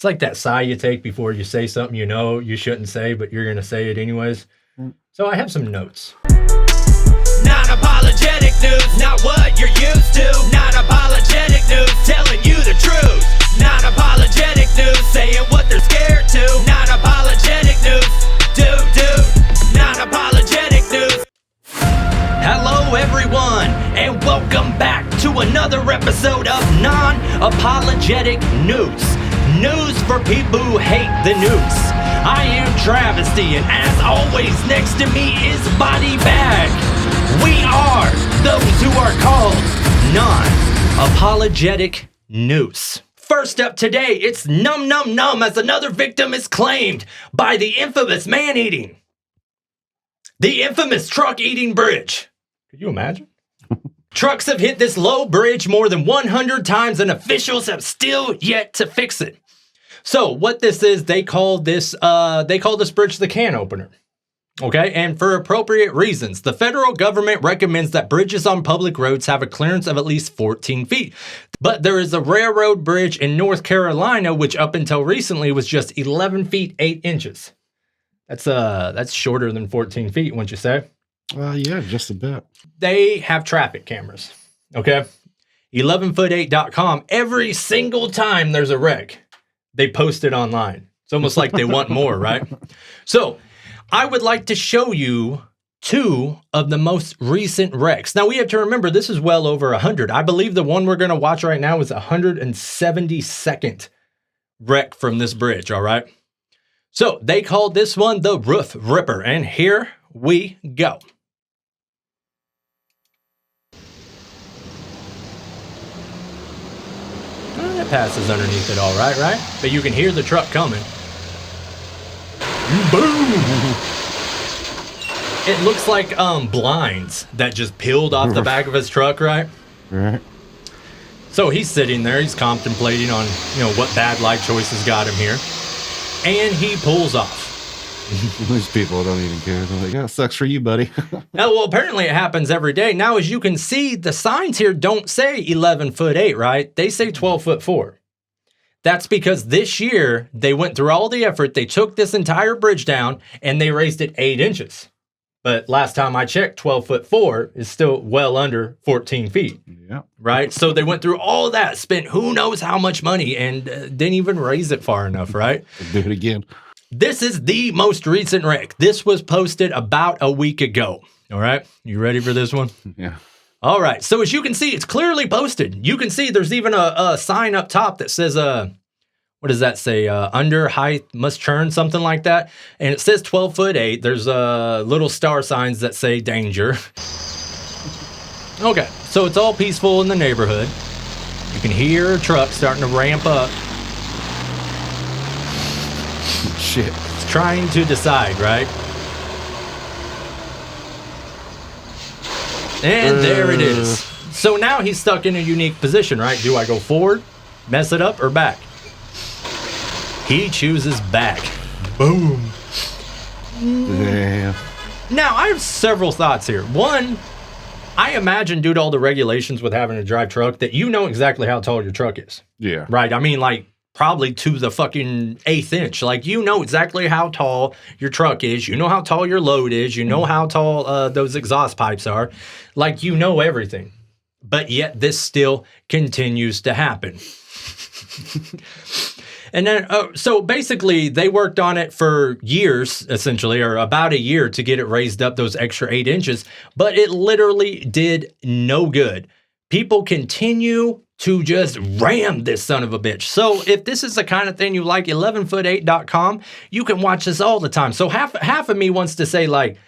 It's like that sigh you take before you say something you know you shouldn't say, but you're going to say it anyways. So I have some notes. Non-apologetic news, not what you're used to. Non-apologetic news, telling you the truth. Non-apologetic news, saying what they're scared to. Non-apologetic news, non-apologetic news. Hello everyone, and welcome back to another episode of Non-Apologetic News. News for people who hate the news. I am Travesty, and as always, next to me is Body Bag. We are those who are called Non-Apologetic News. First up today, it's Num Num Num as another victim is claimed by the infamous man-eating. The infamous truck-eating bridge. Could you imagine? Trucks have hit this low bridge more than 100 times and officials have still yet to fix it. So what this is, they call this bridge the can opener. Okay, and for appropriate reasons, the federal government recommends that bridges on public roads have a clearance of at least 14 feet. But there is a railroad bridge in North Carolina, which up until recently was just 11 feet, 8 inches. That's shorter than 14 feet, wouldn't you say? Yeah, just a bit. They have traffic cameras, okay? 11foot8.com, every single time there's a wreck, they post it online. It's almost like they want more, right? So I would like to show you 2 of the most recent wrecks. Now we have to remember this is well over 100. I believe the one we're going to watch right now is 172nd wreck from this bridge, all right? So they called this one the Roof Ripper, and here we go. Well, that passes underneath it all right? But you can hear the truck coming. Boom! It looks like blinds that just peeled off the back of his truck, right? Right. So he's sitting there, he's contemplating on, what bad life choices got him here. And he pulls off. These people don't even care. They're like, yeah, sucks for you, buddy. Well, apparently it happens every day. Now, as you can see, the signs here don't say 11'8", right? They say 12'4". That's because this year, they went through all the effort. They took this entire bridge down, and they raised it 8 inches. But last time I checked, 12'4" is still well under 14 feet. Yeah. Right? So they went through all of that, spent who knows how much money, and didn't even raise it far enough, right? Do it again. This is the most recent wreck. This was posted about a week ago. All right? You ready for this one? Yeah. All right. So as you can see, it's clearly posted. You can see there's even a sign up top that says, what does that say? Under height must churn, something like that. And it says 12'8". There's little star signs that say danger. Okay. So it's all peaceful in the neighborhood. You can hear a truck starting to ramp up. Shit. It's trying to decide, right? And there it is. So now he's stuck in a unique position, right? Do I go forward, mess it up, or back? He chooses back. Boom. Damn. Now, I have several thoughts here. One, I imagine due to all the regulations with having to drive truck that you know exactly how tall your truck is. Yeah. Right? I mean, like, probably to the fucking 1/8 inch. Like, you know exactly how tall your truck is. You know how tall your load is. You know how tall those exhaust pipes are. Like, you know everything. But yet this still continues to happen. And then, so basically, they worked on it for years, essentially, or about a year to get it raised up those extra 8 inches. But it literally did no good. People continue to just ram this son of a bitch. So if this is the kind of thing you like, 11foot8.com, you can watch this all the time. So half of me wants to say, like,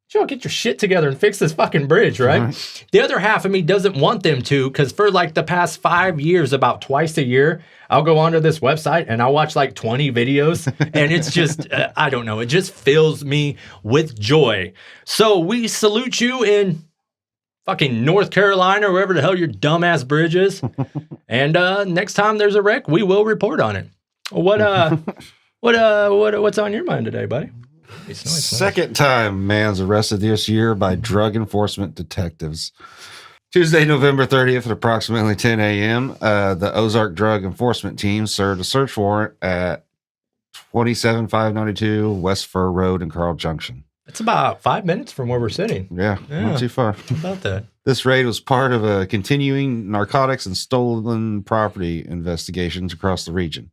Joe, get your shit together and fix this fucking bridge, right? The other half of me doesn't want them to, because for like the past 5 years, about twice a year, I'll go onto this website and I'll watch like 20 videos, and it's just, I don't know, it just fills me with joy. So we salute you in fucking North Carolina, wherever the hell your dumbass bridge is. And next time there's a wreck, we will report on it. What's on your mind today, buddy? Second time man's arrested this year by drug enforcement detectives. Tuesday, November 30th at approximately 10 a.m., the Ozark Drug Enforcement Team served a search warrant at 27592 West Fur Road in Carl Junction. It's about 5 minutes from where we're sitting. Yeah, not too far. How about that? This raid was part of a continuing narcotics and stolen property investigations across the region.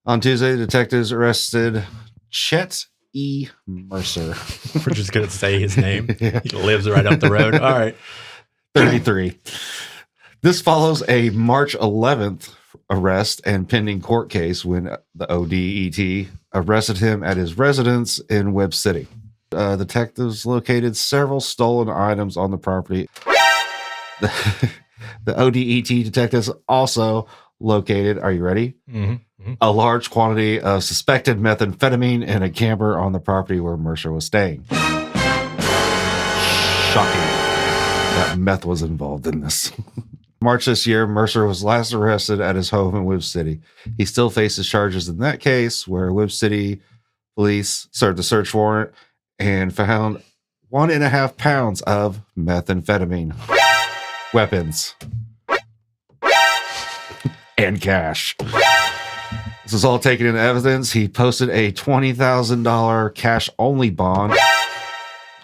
On Tuesday, detectives arrested Chet E. Mercer. We're just going to say his name. Yeah. He lives right up the road. All right. 33. This follows a March 11th arrest and pending court case when the ODET arrested him at his residence in Webb City. Detectives located several stolen items on the property. The ODET detectives also located, are you ready? A large quantity of suspected methamphetamine in a camper on the property where Mercer was staying. Shocking that meth was involved in this. March this year, Mercer was last arrested at his home in Webb City. He still faces charges in that case, where Webb City police served a search warrant and found 1.5 pounds of methamphetamine, weapons, and cash. This was all taken into evidence. He posted a $20,000 cash-only bond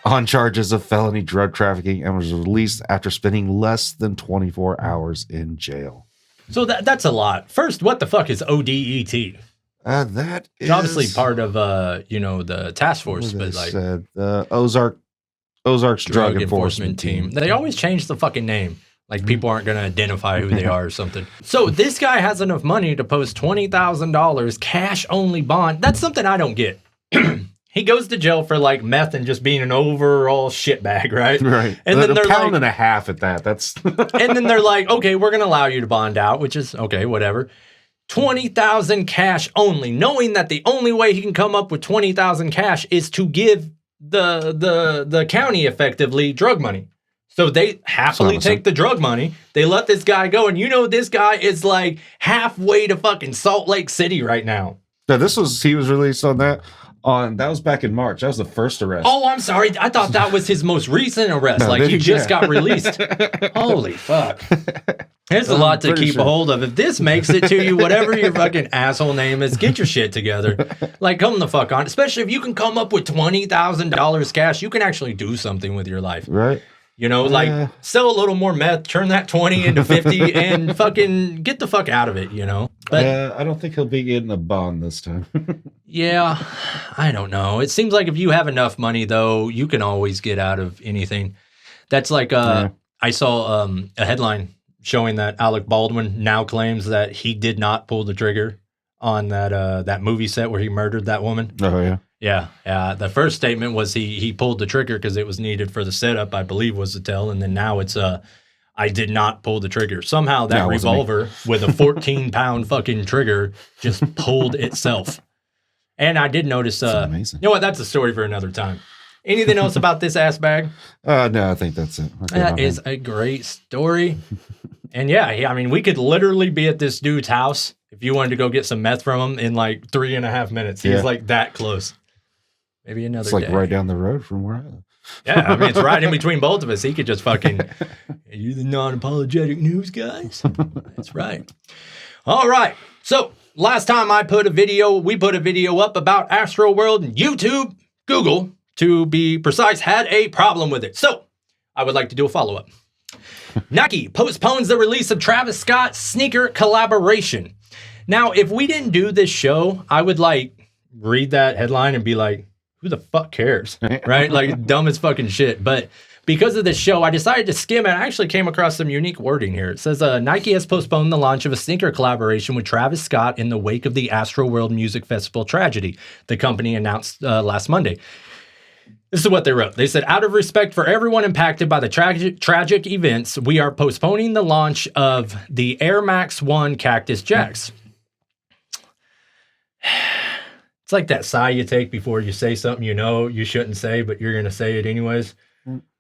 on charges of felony drug trafficking and was released after spending less than 24 hours in jail. So that's a lot. First, what the fuck is ODET? That is it's obviously part of the task force, but like Ozark's drug enforcement team. They always change the fucking name. Like people aren't going to identify who they are or something. So this guy has enough money to post $20,000 cash only bond. That's something I don't get. He goes to jail for like meth and just being an overall shitbag, right? Right. And then they're pound and a half at that. That's and then they're like, okay, we're gonna allow you to bond out, which is okay, whatever. 20,000 cash only, knowing that the only way he can come up with 20,000 cash is to give the county effectively drug money. So they happily take the drug money. They let this guy go, and this guy is like halfway to fucking Salt Lake City right now. No, he was released on that. That was back in March. That was the first arrest. Oh, I'm sorry. I thought that was his most recent arrest. No, he just got released. Holy fuck. There's a lot to keep a hold of. If this makes it to you, whatever your fucking asshole name is, get your shit together. Like, come the fuck on. Especially if you can come up with $20,000 cash, you can actually do something with your life. Right. Sell a little more meth, turn that 20 into 50, and fucking get the fuck out of it, But I don't think he'll be getting a bond this time. Yeah, I don't know. It seems like if you have enough money, though, you can always get out of anything. That's like, I saw a headline showing that Alec Baldwin now claims that he did not pull the trigger on that movie set where he murdered that woman. Oh, yeah. Yeah. The first statement was he pulled the trigger because it was needed for the setup, I believe was the tell. And then now it's I did not pull the trigger. Somehow that revolver with a 14-pound fucking trigger just pulled itself. And I did notice, amazing. You know what? That's a story for another time. Anything else about this ass bag? No, I think that's it. Okay, that is a great story. And yeah, I mean, we could literally be at this dude's house if you wanted to go get some meth from him in like 3.5 minutes. He's like that close. Maybe another It's like day. right down the road from where I live. Yeah, I mean, it's right in between both of us. He could just fucking, are you the non-apologetic news guys? That's right. All right. So last time we put a video up about Astro World, and YouTube, Google, to be precise, had a problem with it. So I would like to do a follow-up. Nike postpones the release of Travis Scott's sneaker collaboration. Now, if we didn't do this show, I would read that headline and be like, who the fuck cares? Right? Like dumb as fucking shit. But because of this show, I decided to skim it. I actually came across some unique wording here. It says, Nike has postponed the launch of a sneaker collaboration with Travis Scott in the wake of the Astro World Music Festival tragedy, the company announced last Monday. This is what they wrote. They said, out of respect for everyone impacted by the tragic events, we are postponing the launch of the Air Max 1 Cactus Jacks. It's like that sigh you take before you say something you shouldn't say, but you're going to say it anyways.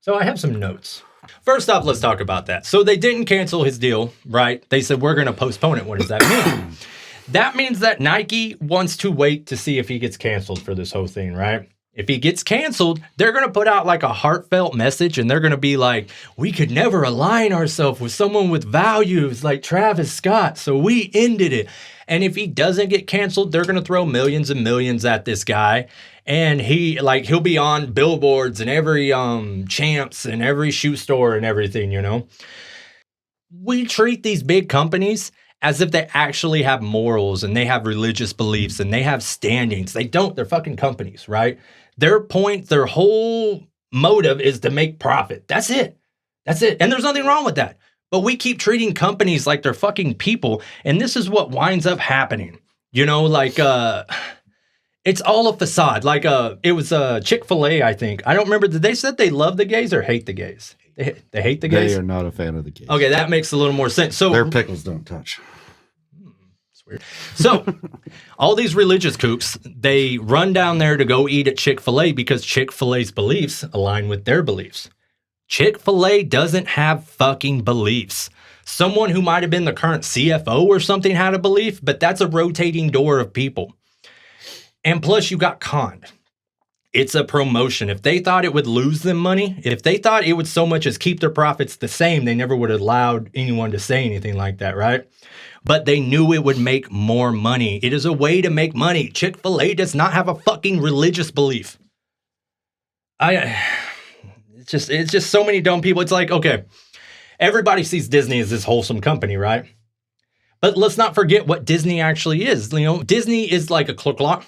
So I have some notes. First off, let's talk about that. So they didn't cancel his deal, right? They said, we're going to postpone it. What does that mean? That means that Nike wants to wait to see if he gets canceled for this whole thing, right? If he gets canceled, they're going to put out like a heartfelt message and they're going to be like, we could never align ourselves with someone with values like Travis Scott, so we ended it. And if he doesn't get canceled, they're going to throw millions and millions at this guy. And he'll be on billboards and every Champs and every shoe store and everything, you know. We treat these big companies as if they actually have morals and they have religious beliefs and they have standings. They don't. They're fucking companies, right? Their whole motive is to make profit. That's it. That's it. And there's nothing wrong with that. But we keep treating companies like they're fucking people. And this is what winds up happening. You know, like, it's all a facade. Like, it was Chick-fil-A, I think. I don't remember. Did they say they love the gays or hate the gays? They hate the gays? They are not a fan of the gays. Okay, that makes a little more sense. So their pickles don't touch. It's weird. So all these religious kooks, they run down there to go eat at Chick-fil-A because Chick-fil-A's beliefs align with their beliefs. Chick-fil-A doesn't have fucking beliefs. Someone who might have been the current CFO or something had a belief, but that's a rotating door of people. And plus, you got conned. It's a promotion. If they thought it would lose them money, if they thought it would so much as keep their profits the same, they never would have allowed anyone to say anything like that, right? But they knew it would make more money. It is a way to make money. Chick-fil-A does not have a fucking religious belief. It's just so many dumb people. It's like, okay, everybody sees Disney as this wholesome company, right? But let's not forget what Disney actually is. You know, Disney is like a clock.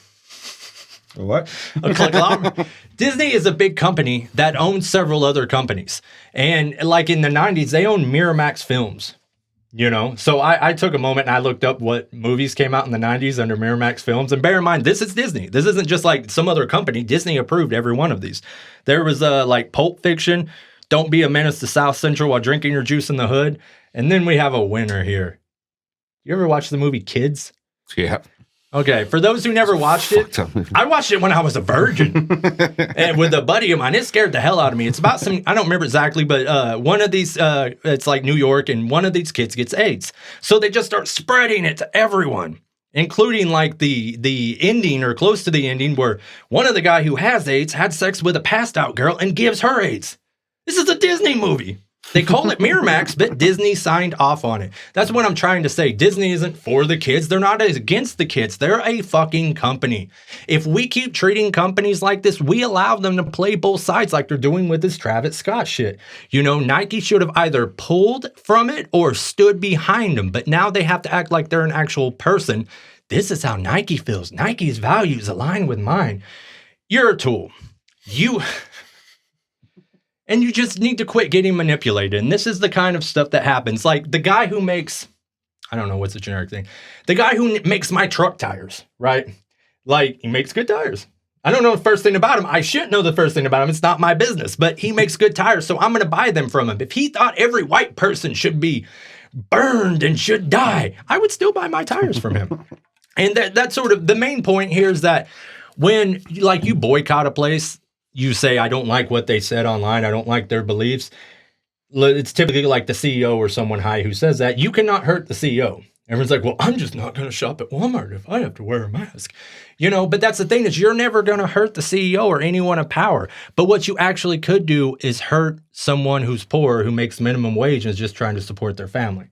What? A clock. Disney is a big company that owns several other companies. And like in the 90s, they owned Miramax Films. You know, so I took a moment and I looked up what movies came out in the 90s under Miramax Films. And bear in mind, this is Disney. This isn't just like some other company. Disney approved every one of these. There was like Pulp Fiction, Don't Be a Menace to South Central While Drinking Your Juice in the Hood. And then we have a winner here. You ever watch the movie Kids? Yeah. Okay, for those who never watched it, I watched it when I was a virgin. And with a buddy of mine, it scared the hell out of me. It's about I don't remember exactly, but one of these, it's like New York, and one of these kids gets AIDS. So they just start spreading it to everyone, including like the ending or close to the ending where one of the guy who has AIDS had sex with a passed out girl and gives her AIDS. This is a Disney movie. They call it Miramax, but Disney signed off on it. That's what I'm trying to say. Disney isn't for the kids. They're not against the kids. They're a fucking company. If we keep treating companies like this, we allow them to play both sides like they're doing with this Travis Scott shit. You know, Nike should have either pulled from it or stood behind them, but now they have to act like they're an actual person. This is how Nike feels. Nike's values align with mine. You're a tool. And you just need to quit getting manipulated. And this is the kind of stuff that happens. Like the guy who makes, I don't know what's the generic thing. The guy who makes my truck tires, right? Like he makes good tires. I don't know the first thing about him. I shouldn't know the first thing about him. It's not my business, but he makes good tires. So I'm going to buy them from him. If he thought every white person should be burned and should die, I would still buy my tires from him. And that's sort of the main point here is that when like you boycott a place, you say, I don't like what they said online. I don't like their beliefs. It's typically like the CEO or someone high who says that. You cannot hurt the CEO. Everyone's like, well, I'm just not going to shop at Walmart if I have to wear a mask. You know, but that's the thing is you're never going to hurt the CEO or anyone of power. But what you actually could do is hurt someone who's poor, who makes minimum wage and is just trying to support their family.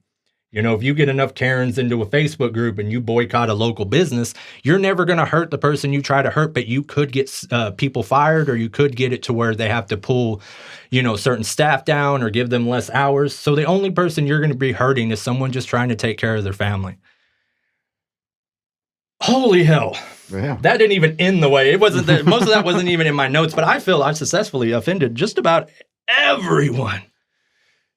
You know, if you get enough Karens into a Facebook group and you boycott a local business, you're never going to hurt the person you try to hurt, but you could get people fired, or you could get it to where they have to pull, you know, certain staff down or give them less hours. So the only person you're going to be hurting is someone just trying to take care of their family. Holy hell. Yeah. That didn't even end the way. It wasn't that, most of that wasn't even in my notes, but I feel I've successfully offended just about everyone.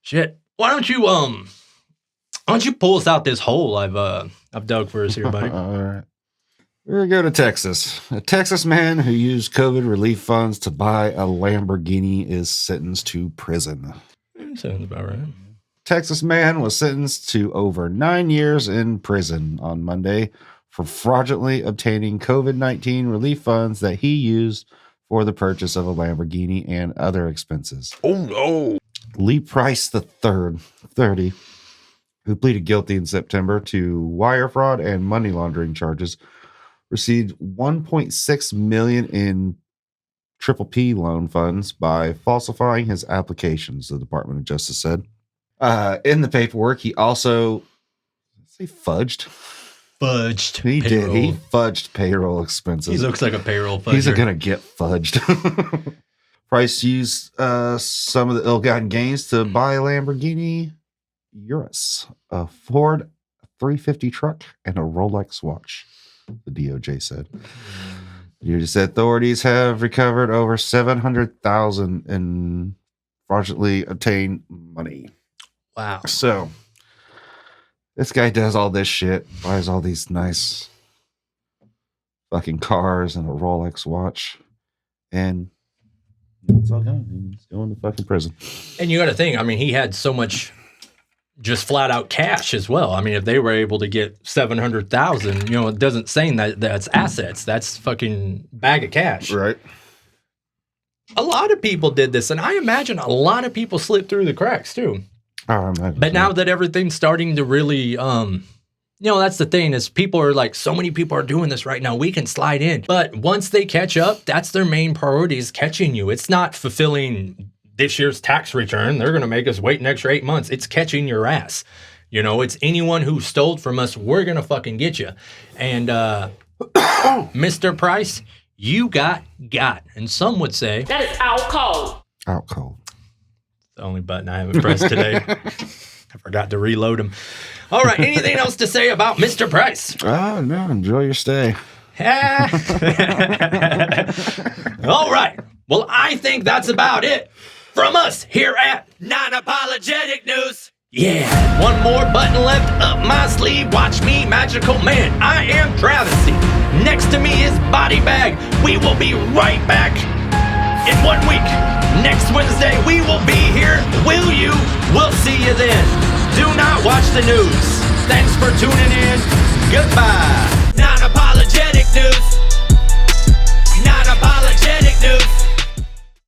Shit. Why don't you pull us out this hole I've dug for us here, buddy? All right. We're going to go to Texas. A Texas man who used COVID relief funds to buy a Lamborghini is sentenced to prison. Sounds about right. Texas man was sentenced to over 9 years in prison on Monday for fraudulently obtaining COVID-19 relief funds that he used for the purchase of a Lamborghini and other expenses. Oh, no. Lee Price III, 30, who pleaded guilty in September to wire fraud and money laundering charges, received $1.6 million in Triple P loan funds by falsifying his applications, the Department of Justice said. In the paperwork, he also fudged. He payroll. did. He fudged payroll expenses. He looks like a payroll fudger. He's going to get fudged. Price used some of the ill-gotten gains to buy a Lamborghini Urus, a Ford 350 truck, and a Rolex watch, the DOJ said. The DOJ said authorities have recovered over $700,000 in fraudulently obtained money. Wow. So, this guy does all this shit, buys all these nice fucking cars and a Rolex watch, and it's all gone. He's going to fucking prison. And you got to think, I mean, he had so much just flat out cash as well. I mean, if they were able to get 700,000, you know, it doesn't say that that's assets. That's fucking bag of cash. Right. A lot of people did this, and I imagine a lot of people slipped through the cracks too. But now that everything's starting to really, you know, that's the thing is people are like, so many people are doing this right now. We can slide in. But once they catch up, that's their main priority is catching you. It's not fulfilling this year's tax return. They're going to make us wait an extra 8 months. It's catching your ass. You know, it's anyone who stole from us. We're going to fucking get you. And Mr. Price, you got. And some would say that is out cold. Out cold. The only button I haven't pressed today. I forgot to reload them. All right. Anything else to say about Mr. Price? Oh, no. Enjoy your stay. All right. Well, I think that's about it from us here at Non Apologetic News. Yeah. One more button left up my sleeve. Watch me, magical man. I am Travesty. Next to me is Body Bag. We will be right back in 1 week. Next Wednesday, we will be here. Will you? We'll see you then. Do not watch the news. Thanks for tuning in. Goodbye.